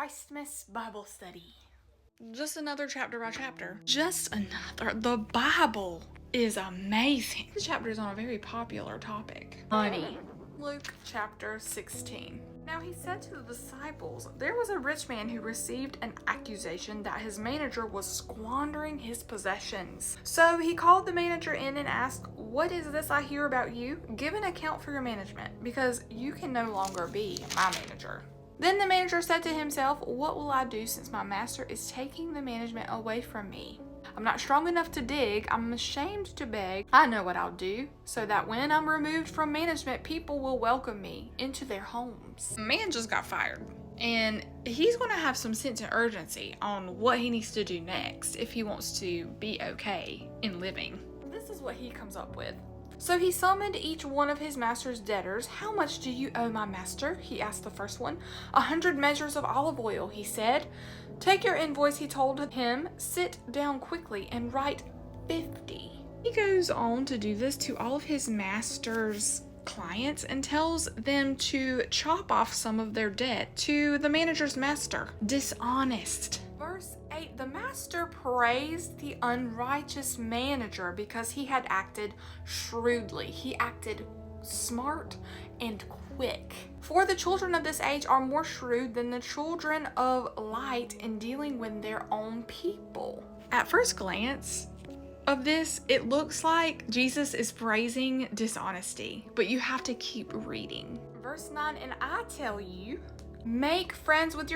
Christmas Bible study. Just another chapter by chapter. Just another. The Bible is amazing. This chapter is on a very popular topic. Money. Luke chapter 16. Now he said to the disciples, there was a rich man who received an accusation that his manager was squandering his possessions. So he called the manager in and asked, what is this I hear about you? Give an account for your management, because you can no longer be my manager. Then the manager said to himself, what will I do since my master is taking the management away from me? I'm not strong enough to dig. I'm ashamed to beg. I know what I'll do, so that when I'm removed from management, people will welcome me into their homes. The man just got fired, and he's going to have some sense of urgency on what he needs to do next if he wants to be okay in living. This is what he comes up with. So he summoned each one of his master's debtors. How much do you owe my master? He asked the first one. 100 measures of olive oil, he said. Take your invoice, he told him. Sit down quickly and write 50. He goes on to do this to all of his master's clients and tells them to chop off some of their debt to the manager's master. Dishonest. Verse 8, the master praised the unrighteous manager because he had acted shrewdly. He acted smart and quick. For the children of this age are more shrewd than the children of light in dealing with their own people. At first glance of this, it looks like Jesus is praising dishonesty, but you have to keep reading. Verse 9, and I tell you, make friends with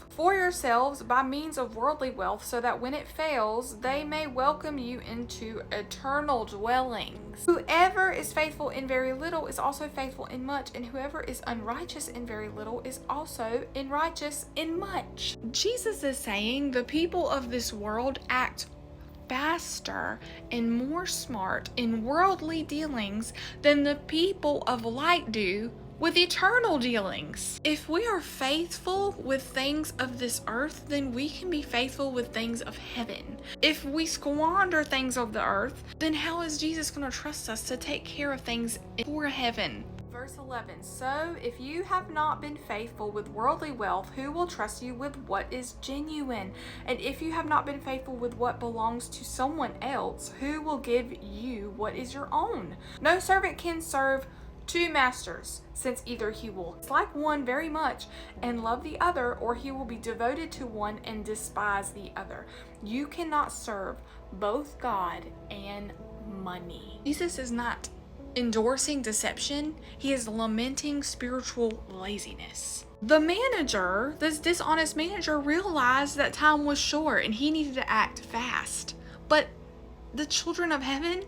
for yourselves by means of worldly wealth, so that when it fails, they may welcome you into eternal dwellings. Whoever is faithful in very little is also faithful in much, and whoever is unrighteous in very little is also unrighteous in much. Jesus is saying the people of this world act faster and more smart in worldly dealings than the people of light do with eternal dealings. If we are faithful with things of this earth, then we can be faithful with things of heaven. If we squander things of the earth, then how is Jesus going to trust us to take care of things for heaven? Verse 11, so if you have not been faithful with worldly wealth, who will trust you with what is genuine? And if you have not been faithful with what belongs to someone else, who will give you what is your own? No servant can serve two masters, since either he will dislike one very much and love the other, or he will be devoted to one and despise the other. You cannot serve both God and money. Jesus is not endorsing deception. He is lamenting spiritual laziness. The manager, this dishonest manager, realized that time was short and he needed to act fast. But the children of heaven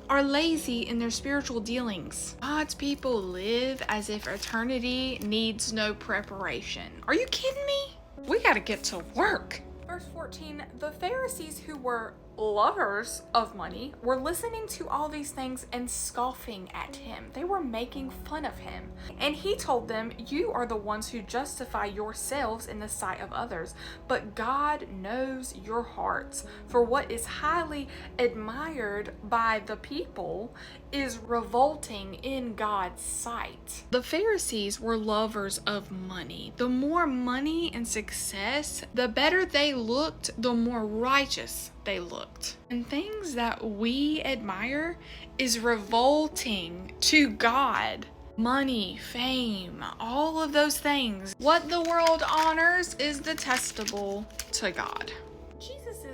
are lazy in their spiritual dealings. God's people live as if eternity needs no preparation. Are you kidding me? We gotta get to work. Verse 14, the Pharisees, who were lovers of money, were listening to all these things and scoffing at him. They were making fun of him. And he told them, you are the ones who justify yourselves in the sight of others, but God knows your hearts. For what is highly admired by the people is revolting in God's sight. The Pharisees were lovers of money. The more money and success, the better they looked, the more righteous they looked. And things that we admire is revolting to God. Money, fame, all of those things. What the world honors is detestable to God. Jesus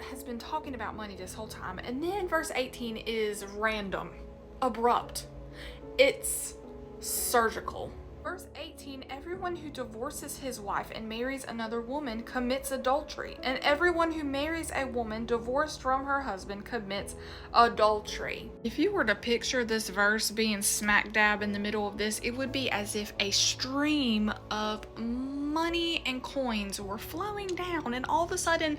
has been talking about money this whole time, and then verse 18 is random, abrupt. It's surgical. Verse 18, everyone who divorces his wife and marries another woman commits adultery, and everyone who marries a woman divorced from her husband commits adultery. If you were to picture this verse being smack dab in the middle of this, it would be as if a stream of money and coins were flowing down, and all of a sudden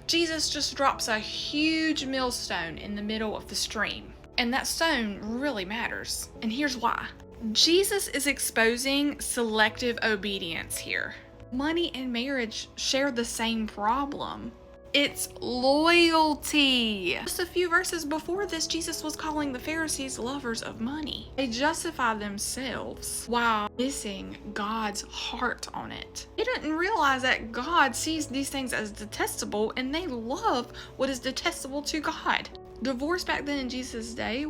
Jesus just drops a huge millstone in the middle of the stream. And that stone really matters, and here's why. Jesus is exposing selective obedience here. Money and marriage share the same problem. It's loyalty. Just a few verses before this, Jesus was calling the Pharisees lovers of money. They justify themselves while missing God's heart on it. They didn't realize that God sees these things as detestable, and they love what is detestable to God. Divorce back then in Jesus' day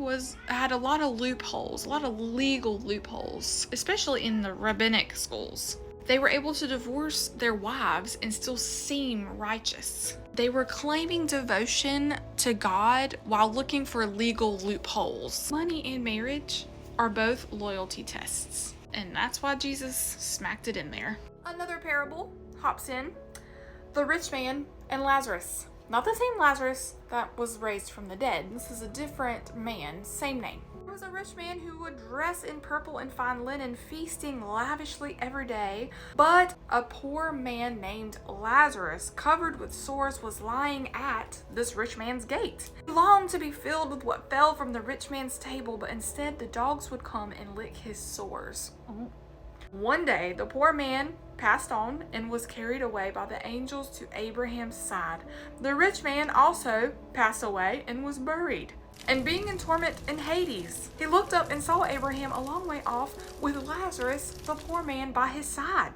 had a lot of loopholes, a lot of legal loopholes, especially in the rabbinic schools. They were able to divorce their wives and still seem righteous. They were claiming devotion to God while looking for legal loopholes. Money and marriage are both loyalty tests, and that's why Jesus smacked it in there. Another parable hops in: the rich man and Lazarus. Not the same Lazarus that was raised from the dead. This is a different man, same name. There was a rich man who would dress in purple and fine linen, feasting lavishly every day. But a poor man named Lazarus, covered with sores, was lying at this rich man's gate. He longed to be filled with what fell from the rich man's table, but instead the dogs would come and lick his sores. One day, the poor man passed on and was carried away by the angels to Abraham's side. The rich man also passed away and was buried, and being in torment in Hades, he looked up and saw Abraham a long way off with Lazarus, the poor man, by his side.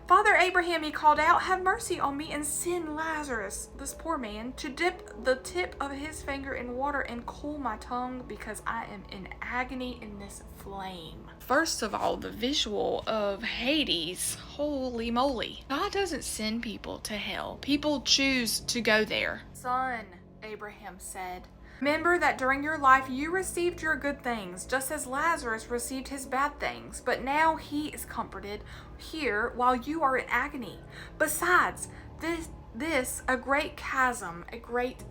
"Father Abraham," he called out, "have mercy on me and send Lazarus, this poor man, to dip the tip of his finger in water and cool my tongue, because I am in agony in this flame." First of all, the visual of Hades, holy moly. God doesn't send people to hell. People choose to go there. "Son," Abraham said, "remember that during your life you received your good things, just as Lazarus received his bad things, but now he is comforted here while you are in agony. Besides, this a great chasm, a great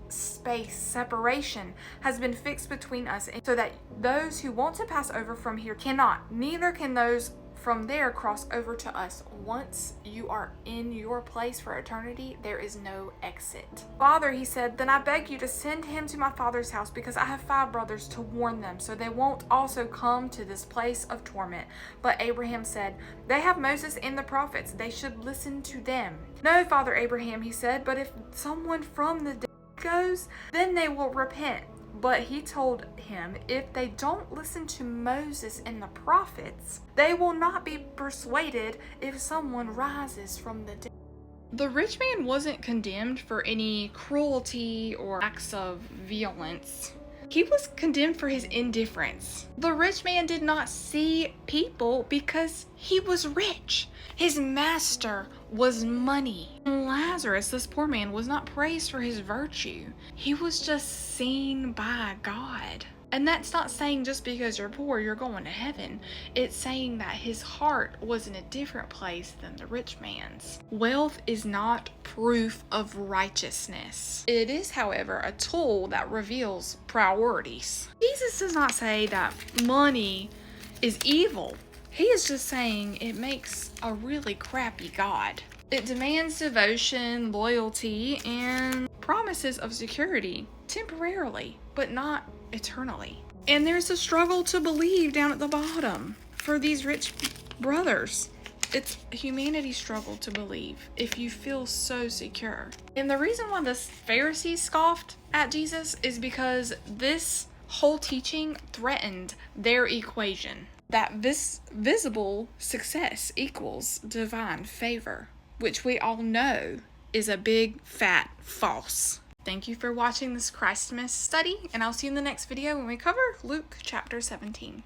space separation has been fixed between us, so that those who want to pass over from here cannot, neither can those from there cross over to us. Once you are in your place for eternity, there is no exit." "Father," he said, "then I beg you to send him to my father's house, because I have 5 brothers, to warn them, so they won't also come to this place of torment." But Abraham said, "They have Moses and the prophets. They should listen to them." "No, Father Abraham," he said, "but if someone from the dead goes, then they will repent." But he told him, "If they don't listen to Moses and the prophets, they will not be persuaded if someone rises from the dead." The rich man wasn't condemned for any cruelty or acts of violence. He was condemned for his indifference. The rich man did not see people because he was rich. His master was money. Lazarus, this poor man, was not praised for his virtue. He was just seen by God. And that's not saying just because you're poor, you're going to heaven. It's saying that his heart was in a different place than the rich man's. Wealth is not proof of righteousness. It is, however, a tool that reveals priorities. Jesus does not say that money is evil. He is just saying it makes a really crappy God. It demands devotion, loyalty, and promises of security temporarily, but not eternally. And there's a struggle to believe down at the bottom for these rich brothers. It's humanity's struggle to believe if you feel so secure. And the reason why the Pharisees scoffed at Jesus is because this whole teaching threatened their equation, that this visible success equals divine favor, which we all know is a big fat false. Thank you for watching this Christmas study, and I'll see you in the next video when we cover Luke chapter 17.